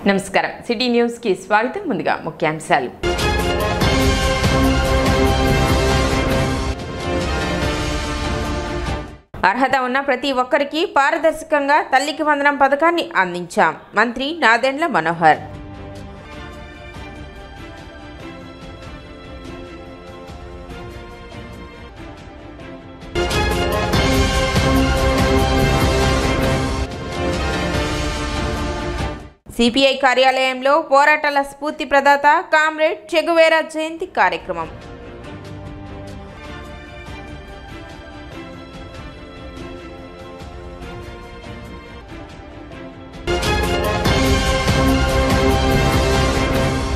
నమస్కారం city news కి స్వాగతం. ముందుగా ముఖ్యాంశాలు. అర్హత ఉన్న ప్రతి ఒక్కరికి పారదర్శకంగా తల్లికి వందనం పథకాన్ని అందించాం. మంత్రి నాదెండ్ల మనోహర్. సిపిఐ కార్యాలయంలో పోరాటాల స్ఫూర్తి ప్రదాత కామ్రేడ్ చెగువేరా జయంతి కార్యక్రమం.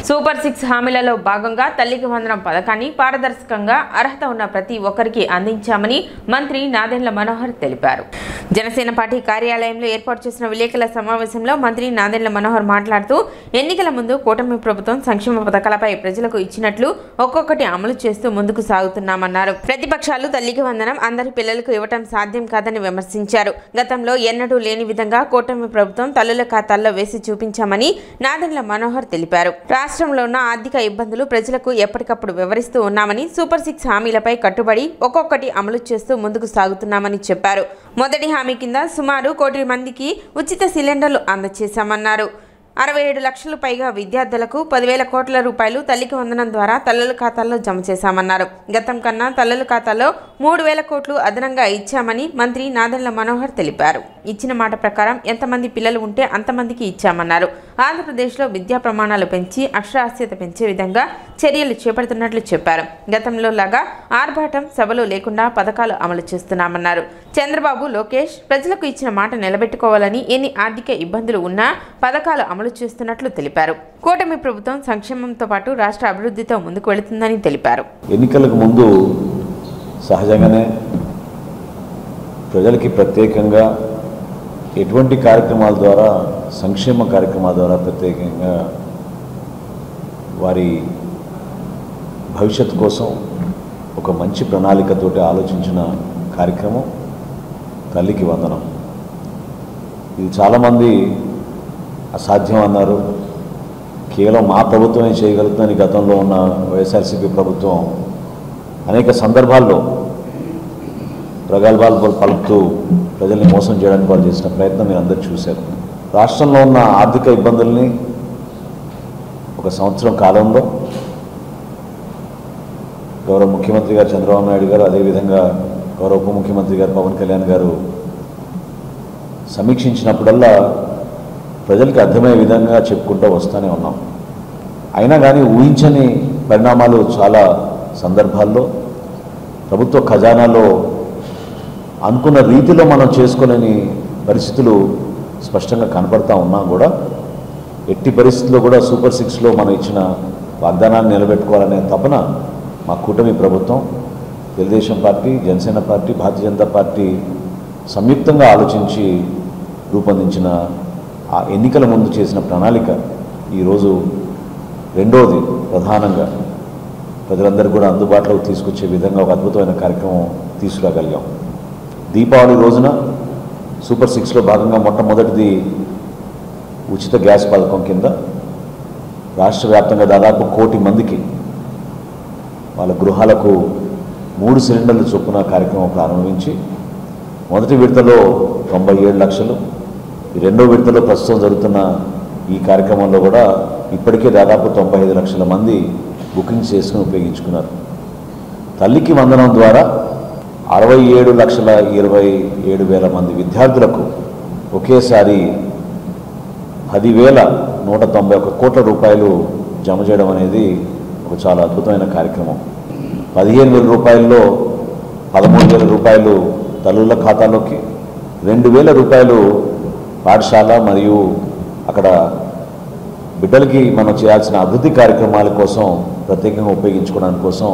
సూపర్ 6 హామీలలో భాగంగా తల్లికి వందనం పథకాన్ని పారదర్శకంగా అర్హత ఉన్న ప్రతి ఒక్కరికి అందించామని మంత్రి నాదెండ్ల మనోహర్ తెలిపారు. జనసేన పార్టీ కార్యాలయంలో ఏర్పాటు చేసిన విలేకరుల సమావేశంలో మంత్రి నాదెండ్ల మనోహర్ మాట్లాడుతూ ఎన్నికల ముందు కూటమి ప్రభుత్వం సంక్షేమ పథకాలపై ప్రజలకు ఇచ్చినట్లు ఒక్కొక్కటి అమలు చేస్తూ ముందుకు సాగుతున్నామన్నారు. ప్రతిపక్షాలు తల్లికి వందనం అందరి పిల్లలకు ఇవ్వటం సాధ్యం కాదని విమర్శించారు. గతంలో ఎన్నడూ లేని విధంగా కూటమి ప్రభుత్వం తల్లుల ఖాతాల్లో వేసి చూపించామని నాదెండ్ల మనోహర్ తెలిపారు. రాష్ట్రంలో ఉన్న ఆర్థిక ఇబ్బందులు ప్రజలకు ఎప్పటికప్పుడు వివరిస్తూ ఉన్నామని సూపర్ 6 హామీలపై కట్టుబడి ఒక్కొక్కటి అమలు చేస్తూ ముందుకు సాగుతున్నామని చెప్పారు. మొదటి హామీ కింద సుమారు 1 కోటి మందికి ఉచిత సిలిండర్లు అందజేశామన్నారు. 67 లక్షలు పైగా విద్యార్థులకు 10,000 కోట్ల రూపాయలు తల్లికి వందనం ద్వారా తల్లుల ఖాతాల్లో జమ చేశామన్నారు. గతం కన్నా తల్లుల ఖాతాలో 3,000 కోట్లు అదనంగా ఇచ్చామని మంత్రి నాదెండ్ల మనోహర్ తెలిపారు. ఇచ్చిన మాట ప్రకారం ఎంతమంది పిల్లలు ఉంటే అంతమందికి ఇచ్చామన్నారు. ఆంధ్రప్రదేశ్లో విద్యా ప్రమాణాలు పెంచి అక్షరాస్యత పెంచే విధంగా చర్యలు చేపడుతున్నట్లు చెప్పారు. గతంలో లాగా ఆర్భాటం సభలు లేకుండా పథకాలు అమలు చేస్తున్నామన్నారు. చంద్రబాబు, లోకేష్ ప్రజలకు ఇచ్చిన మాట నిలబెట్టుకోవాలని ఎన్ని ఆర్థిక ఇబ్బందులు ఉన్నా పథకాలు అమలు చేస్తున్నట్లు తెలిపారు. కూటమి ప్రభుత్వం సంక్షేమంతో పాటు రాష్ట్ర అభివృద్ధితో ముందుకు వెళుతుందని తెలిపారు. ఎన్నికలకు ముందు సహజంగానే ప్రజలకి ప్రత్యేకంగా ఎటువంటి కార్యక్రమాల ద్వారా సంక్షేమ కార్యక్రమాల ద్వారా ప్రత్యేకంగా వారి భవిష్యత్తు కోసం ఒక మంచి ప్రణాళికతోటి ఆలోచించిన కార్యక్రమం తల్లికి వందనం. ఇది చాలామంది అసాధ్యం అన్నారు. కేవలం మా ప్రభుత్వమే చేయగలుగుతుందని గతంలో ఉన్న వైఎస్ఆర్సీపీ ప్రభుత్వం అనేక సందర్భాల్లో ప్రగల్భాలు పలుకుతూ ప్రజల్ని మోసం చేయడానికి వాళ్ళు చేసిన ప్రయత్నం మీరు అందరూ చూశారు. రాష్ట్రంలో ఉన్న ఆర్థిక ఇబ్బందుల్ని 1 సంవత్సరం కాలంలో గౌరవ ముఖ్యమంత్రి గారు చంద్రబాబు నాయుడు గారు, అదేవిధంగా గౌరవ ఉప ముఖ్యమంత్రి గారు పవన్ కళ్యాణ్ గారు సమీక్షించినప్పుడల్లా ప్రజలకు అర్థమయ్యే విధంగా చెప్పుకుంటూ వస్తూనే ఉన్నాం. అయినా కానీ ఊహించని పరిణామాలు చాలా సందర్భాల్లో ప్రభుత్వ ఖజానాలో అనుకున్న రీతిలో మనం చేసుకోలేని పరిస్థితులు స్పష్టంగా కనపడతా ఉన్నా కూడా ఎట్టి పరిస్థితుల్లో కూడా సూపర్ 6లో మనం ఇచ్చిన వాగ్దానాన్ని నిలబెట్టుకోవాలనే తపన మా కూటమి ప్రభుత్వం, Telugu Desam party, Janasena party, Bharatiya Janata party సంయుక్తంగా ఆలోచించి రూపొందించిన ఆ ఎన్నికల ముందు చేసిన ప్రణాళిక ఈరోజు రెండోది ప్రధానంగా ప్రజలందరూ కూడా అందుబాటులోకి తీసుకొచ్చే విధంగా ఒక అద్భుతమైన కార్యక్రమం తీసుకురాగలిగాం. దీపావళి రోజున సూపర్ 6లో భాగంగా మొట్టమొదటిది ఉచిత గ్యాస్ పథకం కింద రాష్ట్ర వ్యాప్తంగా దాదాపు 1 కోటి మందికి వాళ్ళ గృహాలకు 3 సిలిండర్ల చొప్పున కార్యక్రమం ప్రారంభించి మొదటి విడతలో 97 లక్షలు, రెండో విడతలో ప్రస్తుతం జరుగుతున్న ఈ కార్యక్రమంలో కూడా ఇప్పటికే దాదాపు 95 లక్షల మంది బుకింగ్స్ చేసుకుని ఉపయోగించుకున్నారు. తల్లికి వందనం ద్వారా 67,27,000 మంది విద్యార్థులకు ఒకేసారి 10,191 కోట్ల రూపాయలు జమ చేయడం అనేది ఒక చాలా అద్భుతమైన కార్యక్రమం. 15,000 రూపాయల్లో 13,000 రూపాయలు తల్లుల ఖాతాలోకి, 2,000 రూపాయలు పాఠశాల మరియు అక్కడ బిడ్డలకి మనం చేయాల్సిన అభివృద్ధి కార్యక్రమాల కోసం ప్రత్యేకంగా ఉపయోగించుకోవడానికి కోసం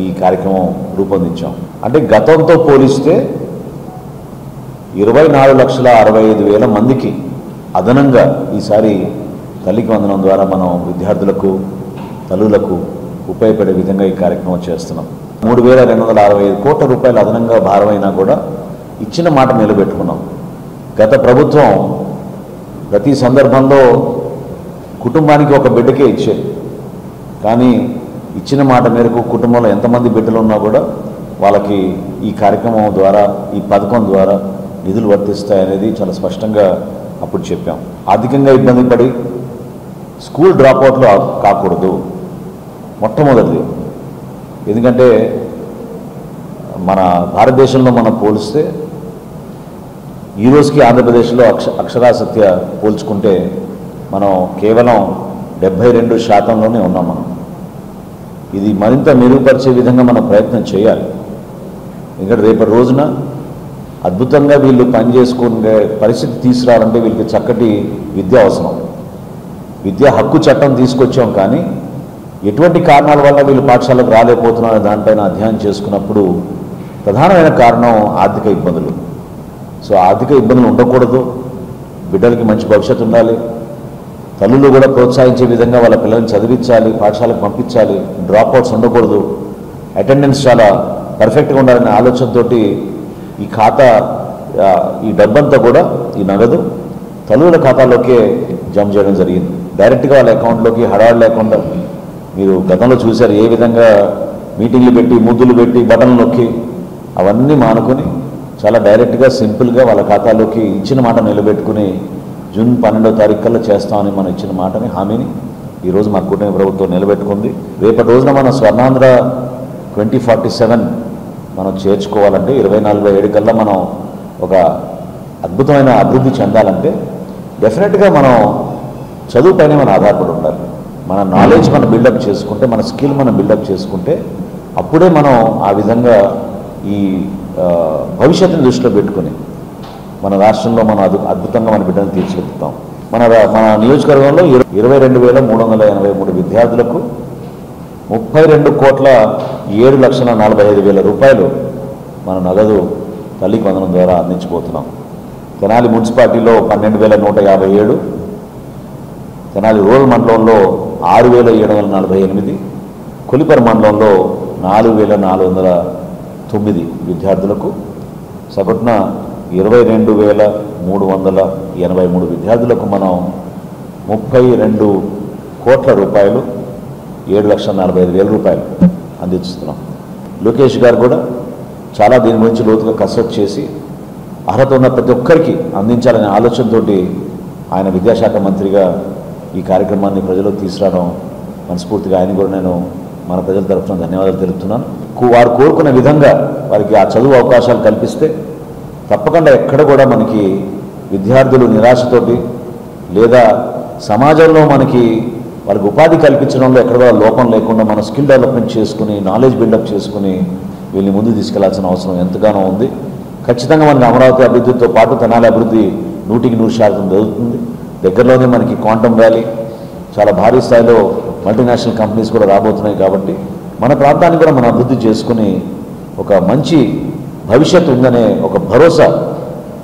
ఈ కార్యక్రమం రూపొందించాం. అంటే గతంతో పోలిస్తే 24,65,000 మందికి అదనంగా ఈసారి తల్లికి వందనం ద్వారా మనం విద్యార్థులకు, తల్లులకు ఉపయోగపడే విధంగా ఈ కార్యక్రమం చేస్తున్నాం. 3,265 కోట్ల రూపాయలు అదనంగా భారమైనా కూడా ఇచ్చిన మాట నిలబెట్టుకున్నాం. గత ప్రభుత్వం ప్రతి సందర్భంలో కుటుంబానికి ఒక బిడ్డకే ఇచ్చేది. కానీ ఇచ్చిన మాట మేరకు కుటుంబంలో ఎంతమంది బిడ్డలు ఉన్నా కూడా వాళ్ళకి ఈ కార్యక్రమం ద్వారా, ఈ పథకం ద్వారా నిధులు వర్తిస్తాయనేది చాలా స్పష్టంగా అప్పుడు చెప్పాం. ఆర్థికంగా ఇబ్బంది పడి స్కూల్ డ్రాప్అవుట్లు కాకూడదు మొట్టమొదటిది. ఎందుకంటే మన భారతదేశంలో మనం పోలిస్తే ఈ రోజుకి ఆంధ్రప్రదేశ్లో అక్షరాస్యత పోల్చుకుంటే మనం కేవలం 72% ఉన్నాం. మనం ఇది మరింత మెరుగుపరిచే విధంగా మనం ప్రయత్నం చేయాలి. ఎందుకంటే రేపటి రోజున అద్భుతంగా వీళ్ళు పనిచేసుకునే పరిస్థితి తీసుకురావాలంటే వీళ్ళకి చక్కటి విద్య అవసరం. విద్యా హక్కు చట్టం తీసుకొచ్చాం, కానీ ఎటువంటి కారణాల వల్ల వీళ్ళు పాఠశాలకు రాలేకపోతున్నారు దానిపైన అధ్యయనం చేసుకున్నప్పుడు ప్రధానమైన కారణం ఆర్థిక ఇబ్బందులు. సో ఆర్థిక ఇబ్బందులు ఉండకూడదు, బిడ్డలకి మంచి భవిష్యత్తు ఉండాలి, తల్లులు కూడా ప్రోత్సహించే విధంగా వాళ్ళ పిల్లల్ని చదివించాలి, పాఠశాలకు పంపించాలి, డ్రాప్అవుట్స్ ఉండకూడదు, అటెండెన్స్ చాలా పర్ఫెక్ట్గా ఉండాలనే ఆలోచనతో ఈ ఖాతా, ఈ డబ్బంతా కూడా ఈ నగదు తల్లుల ఖాతాలోకే జమ చేయడం జరిగింది. డైరెక్ట్గా వాళ్ళ అకౌంట్లోకి హడాడు లేకుండా. మీరు గతంలో చూశారు ఏ విధంగా మీటింగ్లు పెట్టి, ముద్దులు పెట్టి, బటన్లు నొక్కి అవన్నీ మానుకొని చాలా డైరెక్ట్గా సింపుల్గా వాళ్ళ ఖాతాలోకి ఇచ్చిన మాట నిలబెట్టుకుని జూన్ 12వ తారీఖు కల్లా చేస్తామని మనం ఇచ్చిన మాటని, హామీని ఈరోజు మా కూటమి ప్రభుత్వం నిలబెట్టుకుంది. రేపటి రోజున మన స్వర్ణాంధ్ర 2047 మనం చేర్చుకోవాలంటే 2047 కల్లా మనం ఒక అద్భుతమైన అభివృద్ధి చెందాలంటే డెఫినెట్గా మనం చదువుపైనే మనం ఆధారపడి ఉండాలి. మన నాలెడ్జ్ మనం బిల్డప్ చేసుకుంటే, మన స్కిల్ మనం బిల్డప్ చేసుకుంటే అప్పుడే మనం ఆ విధంగా ఈ భవిష్యత్తుని దృష్టిలో పెట్టుకుని మన రాష్ట్రంలో మనం అద్భుతంగా మన బిడ్డను తీర్చిదిద్దుతాం. మన నియోజకవర్గంలో 22,383 విద్యార్థులకు 32,07,45,000 రూపాయలు మన నగదు తల్లికి వందనం ద్వారా అందించబోతున్నాం. తెనాలి మున్సిపాలిటీలో 12,157, తెనాలి రూరల్ మండలంలో 6,748, కొలిపర మండలంలో 4,409 విద్యార్థులకు సగటున 22,383 విద్యార్థులకు మనం 32 కోట్ల రూపాయలు, 7,45,000 రూపాయలు అందిస్తున్నాం. లోకేష్ గారు కూడా చాలా దీని గురించి లోతుగా కసరత్తు చేసి అర్హత ఉన్న ప్రతి ఒక్కరికి అందించాలనే ఆలోచనతో ఆయన విద్యాశాఖ మంత్రిగా ఈ కార్యక్రమాన్ని ప్రజలకు తీసుకురావడం మనస్ఫూర్తిగా ఆయన కూడా నేను మన ప్రజల తరఫున ధన్యవాదాలు తెలుపుతున్నాను. వారు కోరుకున్న విధంగా వారికి ఆ చదువు అవకాశాలు కల్పిస్తే తప్పకుండా ఎక్కడ కూడా మనకి విద్యార్థులు నిరాశతోటి లేదా సమాజంలో మనకి వాళ్ళకి ఉపాధి కల్పించడంలో ఎక్కడ కూడా లోపం లేకుండా మన స్కిల్ డెవలప్మెంట్ చేసుకుని, నాలెడ్జ్ బిల్డప్ చేసుకుని వీళ్ళని ముందుకు తీసుకెళ్లాల్సిన అవసరం ఎంతగానో ఉంది. ఖచ్చితంగా మనకి అమరావతి అభివృద్ధితో పాటు తెనాలి అభివృద్ధి 100% జరుగుతుంది. దగ్గరలోనే మనకి క్వాంటమ్ వ్యాలీ, చాలా భారీ స్థాయిలో మల్టీనేషనల్ కంపెనీస్ కూడా రాబోతున్నాయి. కాబట్టి మన ప్రాంతాన్ని కూడా మనం అభివృద్ధి చేసుకుని ఒక మంచి భవిష్యత్తు ఉందనే ఒక భరోసా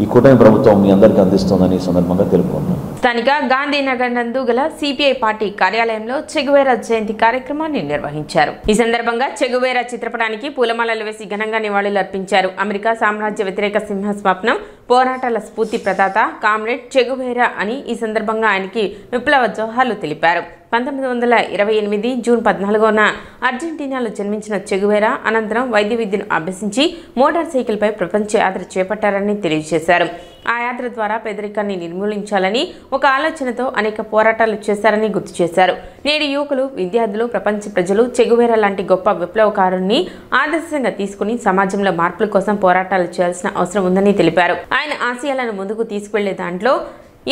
ఈ కూటమి ప్రభుత్వం మీ అందరికీ అందిస్తుందని ఈ సందర్భంగా తెలుపుకుంటున్నాను. స్థానిక గాంధీనగర్ నందు గల సిపిఐ పార్టీ కార్యాలయంలో చెగువేరా జయంతి కార్యక్రమాన్ని నిర్వహించారు. ఈ సందర్భంగా చెగువేరా చిత్రపటానికి పూలమాలలు వేసి ఘనంగా నివాళులు అర్పించారు. అమెరికా సామ్రాజ్య వ్యతిరేక సింహ స్వప్నం, పోరాటాల స్ఫూర్తి ప్రదాత కామ్రేడ్ చెగువేరా అని ఈ సందర్భంగా ఆయనకి విప్లవ జోహార్లు తెలిపారు. 1928 జూన్ 14న అర్జెంటీనాలో జన్మించిన చెగువేరా అనంతరం వైద్య విద్యను అభ్యసించి మోటార్ సైకిల్పై ప్రపంచ యాత్ర చేపట్టారని తెలియజేశారు. ఆ యాత్ర ద్వారా పేదరికాన్ని నిర్మూలించాలని ఒక ఆలోచనతో అనేక పోరాటాలు చేశారని గుర్తు చేశారు. నేడు యువకులు, విద్యార్థులు, ప్రపంచ ప్రజలు చెగువేరా లాంటి గొప్ప విప్లవకారుణ్ణి ఆదర్శంగా తీసుకుని సమాజంలో మార్పుల కోసం పోరాటాలు చేయాల్సిన అవసరం ఉందని తెలిపారు. ఆయన ఆశయాలను ముందుకు తీసుకువెళ్లే దాంట్లో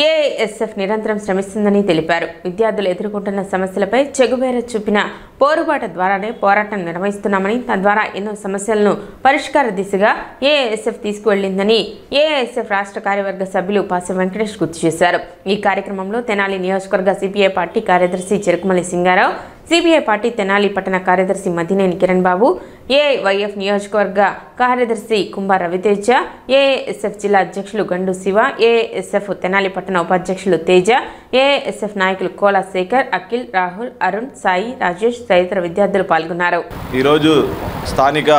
ఏఐఎస్ఎఫ్ నిరంతరం శ్రమిస్తుందని తెలిపారు. విద్యార్థులు ఎదుర్కొంటున్న సమస్యలపై చెగువేరా చూపిన పోరుబాట ద్వారానే పోరాటం నిర్వహిస్తున్నామని, తద్వారా ఎన్నో సమస్యలను పరిష్కార దిశగా ఏఐఎస్ఎఫ్ తీసుకువెళ్లిందని ఏఐఎస్ఎఫ్ రాష్ట్ర కార్యవర్గ సభ్యులు పాస వెంకటేష్ గుర్తు చేశారు. ఈ కార్యక్రమంలో తెనాలి నియోజకవర్గ సిపిఐ పార్టీ కార్యదర్శి చెరుకుమల్లి సింగారావు, సిపిఐ పార్టీ తెనాలి పట్టణ కార్యదర్శి మద్దినేని కిరణ్ బాబు, ఏఐవైఎఫ్ నియోజకవర్గ కార్యదర్శి కుంభ రవితేజ, ఏఐఎస్ఎఫ్ జిల్లా అధ్యక్షులు గండు శివ, ఏఐఎస్ఎఫ్ తెనాలి పట్టణ ఉపాధ్యక్షులు తేజ, ఏఐఎస్ఎఫ్ నాయకులు కోలా శేఖర్, అఖిల్, రాహుల్, అరుణ్, సాయి, రాజేష్ తదితర విద్యార్థులు పాల్గొన్నారు. ఈరోజు స్థానిక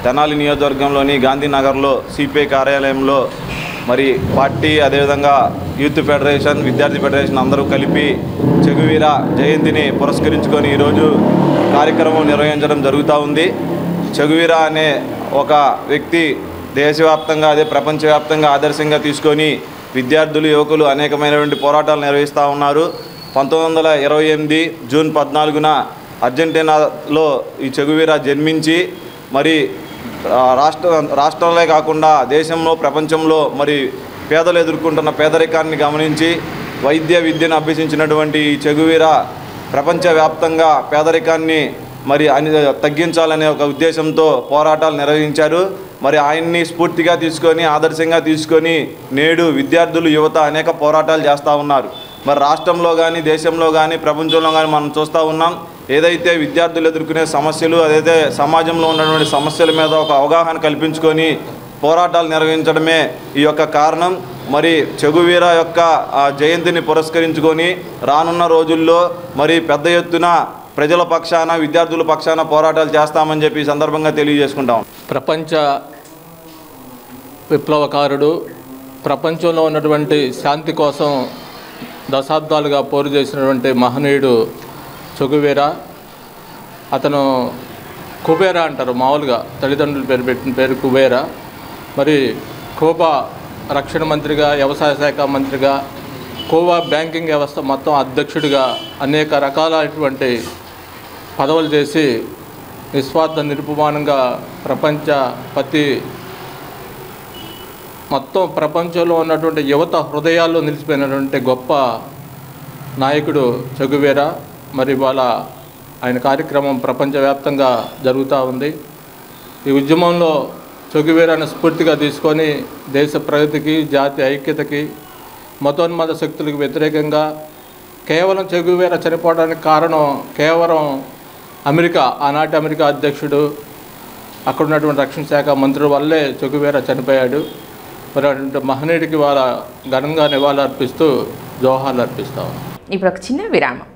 తెనాలి నియోజకవర్గంలోని గాంధీనగర్లో సిపిఐ కార్యాలయంలో మరి పార్టీ అదేవిధంగా యూత్ ఫెడరేషన్, విద్యార్థి ఫెడరేషన్ అందరూ కలిపి చెగువీర జయంతిని పురస్కరించుకొని ఈరోజు కార్యక్రమం నిర్వహించడం జరుగుతూ ఉంది. చెగువీర అనే ఒక వ్యక్తి దేశవ్యాప్తంగా అదే ప్రపంచవ్యాప్తంగా ఆదర్శంగా తీసుకొని విద్యార్థులు, యువకులు అనేకమైనటువంటి పోరాటాలు నిర్వహిస్తూ ఉన్నారు. 1928 జూన్ 14న అర్జెంటీనాలో ఈ చెగువీర జన్మించి మరి రాష్ట్రంలో కాకుండా దేశంలో, ప్రపంచంలో మరి పేదలు ఎదుర్కొంటున్న పేదరికాన్ని గమనించి వైద్య విద్యను అభ్యసించినటువంటి ఈ చెగువీర ప్రపంచవ్యాప్తంగా పేదరికాన్ని మరి తగ్గించాలనే ఒక ఉద్దేశంతో పోరాటాలు నిర్వహించారు. మరి ఆయన్ని స్ఫూర్తిగా తీసుకొని, ఆదర్శంగా తీసుకొని నేడు విద్యార్థులు, యువత అనేక పోరాటాలు చేస్తూ ఉన్నారు. మరి రాష్ట్రంలో కానీ, దేశంలో కానీ, ప్రపంచంలో కానీ మనం చూస్తూ ఉన్నాం. ఏదైతే విద్యార్థులు ఎదుర్కొనే సమస్యలు, అదైతే సమాజంలో ఉన్నటువంటి సమస్యల మీద ఒక అవగాహన కల్పించుకొని పోరాటాలు నిర్వహించడమే ఈ యొక్క కారణం. మరి చెగువీర యొక్క జయంతిని పురస్కరించుకొని రానున్న రోజుల్లో మరి పెద్ద ఎత్తున ప్రజల పక్షాన, విద్యార్థుల పక్షాన పోరాటాలు చేస్తామని చెప్పి ఈ సందర్భంగా తెలియజేసుకుంటాం. ప్రపంచ విప్లవకారుడు, ప్రపంచంలో ఉన్నటువంటి శాంతి కోసం దశాబ్దాలుగా పోరు చేసినటువంటి మహనీయుడు చెగువీర. అతను కుబేరా అంటారు, మామూలుగా తల్లిదండ్రులు పేరు పెట్టిన పేరు కుబేరా. మరి క్యూబా రక్షణ మంత్రిగా, వ్యవసాయ శాఖ మంత్రిగా, క్యూబా బ్యాంకింగ్ వ్యవస్థ మొత్తం అధ్యక్షుడిగా అనేక రకాలైనటువంటి పదవులు చేసి నిస్వార్థ నిరుపమానంగా మొత్తం ప్రపంచంలో ఉన్నటువంటి యువత హృదయాల్లో నిలిచిపోయినటువంటి గొప్ప నాయకుడు చెగువీర. మరి ఇవాళ ఆయన కార్యక్రమం ప్రపంచవ్యాప్తంగా జరుగుతూ ఉంది. ఈ ఉద్యమంలో చెగువీరను స్ఫూర్తిగా తీసుకొని దేశ ప్రగతికి, జాతి ఐక్యతకి, మతోన్మాద శక్తులకు వ్యతిరేకంగా కేవలం చెగువీర చనిపోవడానికి కారణం కేవలం ఆనాటి అమెరికా అధ్యక్షుడు, అక్కడ ఉన్నటువంటి రక్షణ శాఖ మంత్రుల వల్లే చెగువీర చనిపోయాడు. మరి అటువంటి మహనీయుడికి వాళ్ళ ఘనంగా నివాళులు అర్పిస్తూ జోహార్లు అర్పిస్తాం. ఇప్పుడు ఒక చిన్న విరామం.